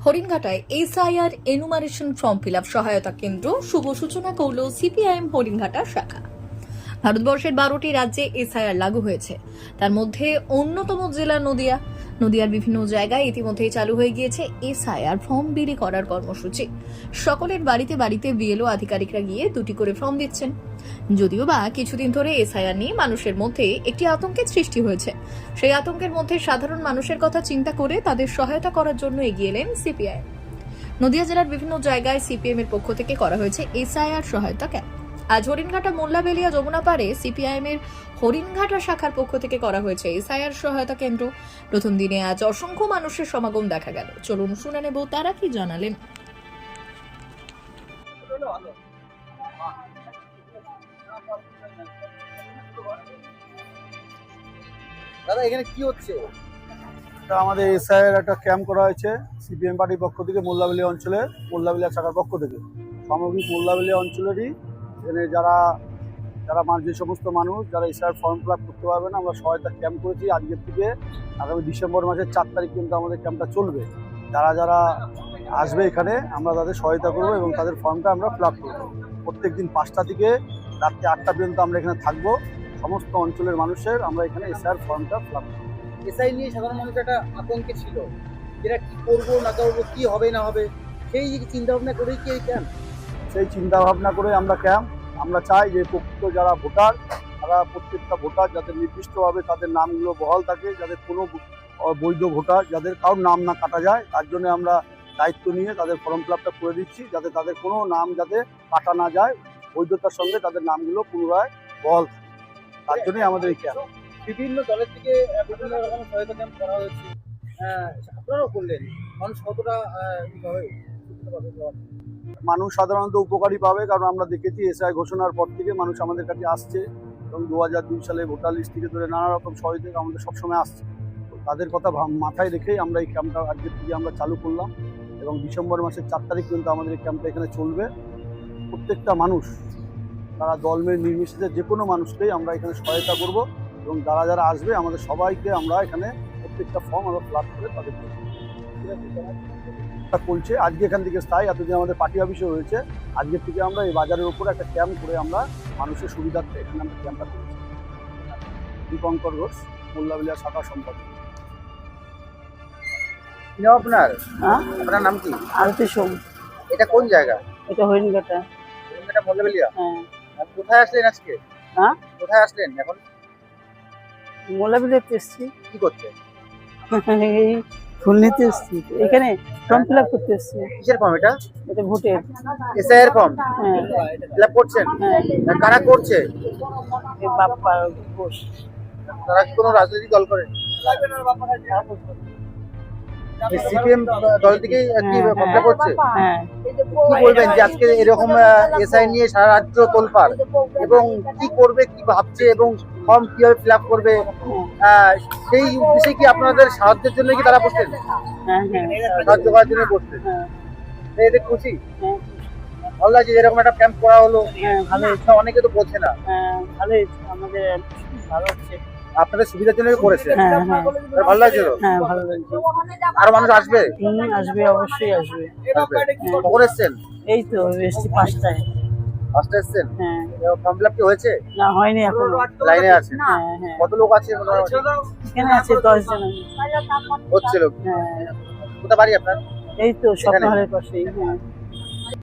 হরিণঘাটায় SIR enumeration form fill up সহায়তা কেন্দ্র শুভ সূচনা করল সিপিআইএম হরিণঘাটা শাখা। ভারতবর্ষের 12টি রাজ্যে এসআইআর লাগু হয়েছে, তার মধ্যে অন্যতম জেলা নদিয়া। নদিয়ার বিভিন্ন জায়গায় ইতিমধ্যেই চালু হয়ে গিয়েছে এসআইআর ফর্ম বিলি করার কর্মসূচি। সকলের বাড়িতে বাড়িতে বিএলও আধিকারিকরা গিয়ে দুটি করে ফর্ম দিচ্ছেন। যদিও বা কিছুদিন ধরে এসআইআর নিয়ে মানুষের মধ্যে একটি আতঙ্কের সৃষ্টি হয়েছে, সেই আতঙ্কের মধ্যে সাধারণ মানুষের কথা চিন্তা করে তাদের সহায়তা করার জন্য এগিয়ে এলেন সিপিআইএম। নদিয়া জেলার বিভিন্ন জায়গায় সিপিএম এর পক্ষ থেকে করা হয়েছে এসআইআর সহায়তা ক্যাম্প। আজ হরিণঘাটা মোল্লাবেলিয়া যমুনা পাড়ে সিপিআইএম এর হরিণঘাটা শাখার পক্ষ থেকে করা হয়েছে এসআইআর সহায়তা কেন্দ্র। প্রথম দিনে আজ অসংখ্য মানুষের সমাগম দেখা গেল। চলুন শুনে নেব তারা কি জানালেন। দাদা এখানে কি হচ্ছে? এটা আমাদের এসআইয়ের একটা ক্যাম্প করা হয়েছে সিপিএম পার্টির পক্ষ থেকে মোল্লাবেলিয়া অঞ্চলে, মোল্লাবেলিয়া শাখার পক্ষ থেকে। সামগ্রিক মোল্লাবেলিয়া অঞ্চলেরই এখানে যারা যে সমস্ত মানুষ যারা এসআইয়ের ফর্ম ফিল আপ করতে পারবে না, আমরা সহায়তা ক্যাম্প করেছি। আজকের থেকে আগামী ডিসেম্বর মাসের 4 তারিখ কিন্তু আমাদের ক্যাম্পটা চলবে। যারা আসবে এখানে আমরা তাদের সহায়তা করবো এবং তাদের ফর্মটা আমরা ফিল আপ করবো। প্রত্যেক দিন 5টা থেকে রাত্রি 8টা পর্যন্ত আমরা এখানে থাকবো। সমস্ত অঞ্চলের মানুষের আমরা এখানে এসআইয়ের ফর্মটা ফিল আপ করবো। এসআই নিয়ে সাধারণ মানুষ একটা আতঙ্কে ছিল, যেটা কি করবো না করবো, কি হবে না হবে, সেই চিন্তা ভাবনা করেই কি এই ক্যাম্প? সেই চিন্তা ভাবনা করে আমরা চাই যে প্রকৃত যারা ভোটার, তারা প্রত্যেকটা ভোটার যাতে নির্দিষ্টভাবে তাদের নামগুলো বহাল থাকে, যাতে কোনো বৈধ ভোটার যাদের কারোর নাম না কাটা যায়, তার জন্য আমরা দায়িত্ব নিয়ে তাদের ফর্ম ফিল আপটা করে দিচ্ছি, যাতে তাদের কোনো নাম যাতে কাটা না যায়, বৈধতার সঙ্গে তাদের নামগুলো পুনরায় বহাল থাকে। তার জন্যই আমাদের এই ক্যাম্প। বিভিন্ন দলের থেকে বিভিন্ন রকম সহায়তা ক্যাম্প করা হয়েছে, আপনারাও করলেন। মানুষ কতটা মানুষ সাধারণত উপকারী পাবে, কারণ আমরা দেখেছি এসআই ঘোষণার পর থেকে মানুষ আমাদের কাছে আসছে এবং 2002 সালে ভোটার লিস্ট থেকে ধরে নানা রকম সহযোগিতা আমাদের সবসময় আসছে। তো তাদের কথা মাথায় রেখেই আমরা এই ক্যাম্পটা আজকের থেকে আমরা চালু করলাম এবং ডিসেম্বর মাসের 4 তারিখ পর্যন্ত আমাদের এই ক্যাম্পটা এখানে চলবে। প্রত্যেকটা মানুষ, তারা দলমেল নির্বিশেষে যে কোনো মানুষকেই আমরা এখানে সহায়তা করব এবং যারা আসবে আমাদের সবাইকে আমরা এখানে প্রত্যেকটা ফর্ম আমরা ফিল আপ করে তাদের চলছে। আজকে এখান থেকে স্থায়ী, এতদিন আমাদের পার্টি অফিসে হয়েছে। আজকের থেকে আমরা এই বাজারের উপরে একটা ক্যাম্প করে আমরা মানুষের সুবিধার্থে এখানে আমরা ক্যাম্পটা করেছি। দীপঙ্কর ঘোষ, মোল্লাবেলিয়া শাখা সম্পাদক। আপনার আপনার নাম কি? আরতি সোম। এটা কোন জায়গা? এটা হরিণঘাটা। হরিণঘাটা মোল্লাবেলিয়া। হ্যাঁ। কোথায় আসলেন আজকে? হ্যাঁ, কোথায় আসলেন এখন? মোল্লাবেলিয়াতে এসছি। কি করতে? এই ফুল নিতে এসছি, এখানে ফর্ম ফিল আপ করতে এসছি। কিসের ফর্ম এটা? এটা ভোটের। এসআইয়ের ফর্ম হ্যাঁ ফিল আপ করছেন? হ্যাঁ। কারা করছে? এই বাপ্পা ঘোষ। তারা কি কোনো রাজনৈতিক দল করে? সিপিএম দল থেকে কি ফর্ম ফিল আপ করছে? হ্যাঁ। কি বলবেন যে আজকে এরকম এসআই নিয়ে সারা রাজ্য তোলপাড়, এবং কি করবে, কি ভাবছে এবং ফর্ম কিভাবে ফিল আপ করবে, সেই উদ্দেশ্যে কি আপনাদের সাহায্যের জন্য কি তারা বসছেন? হ্যাঁ হ্যাঁ সাহায্য করার জন্য বসছেন? হ্যাঁ। এতে খুশি? হ্যাঁ, ভালো লাগছে এরকম একটা ক্যাম্প করা হলো। হ্যাঁ, ভালো ইচ্ছা অনেকে তো বলছে না। হ্যাঁ, ভালোই আমাদের ভালো হচ্ছে। আপনাদের সুবিধার জন্য করেছে। হ্যাঁ হ্যাঁ ভালো লাগছে তো? হ্যাঁ, ভালো লাগছে। আরো মানুষ আসবে? আসবে, অবশ্যই আসবে। কখন এসছেন? এই তো এসছি 5টায়। ফার্স্ট এসছেন? হ্যাঁ। ফর্ম ফিল আপ কি হয়েছে? না, হয়নি এখনো। লাইনে আছে? হ্যাঁ হ্যাঁ। কত লোক আছে মোটামুটি? এখানে আছে 10 জন। হচ্ছে লোক। হ্যাঁ, কোথায় বাড়ি আপনার? এই তো স্বপ্নহারের পাশেই। হ্যাঁ।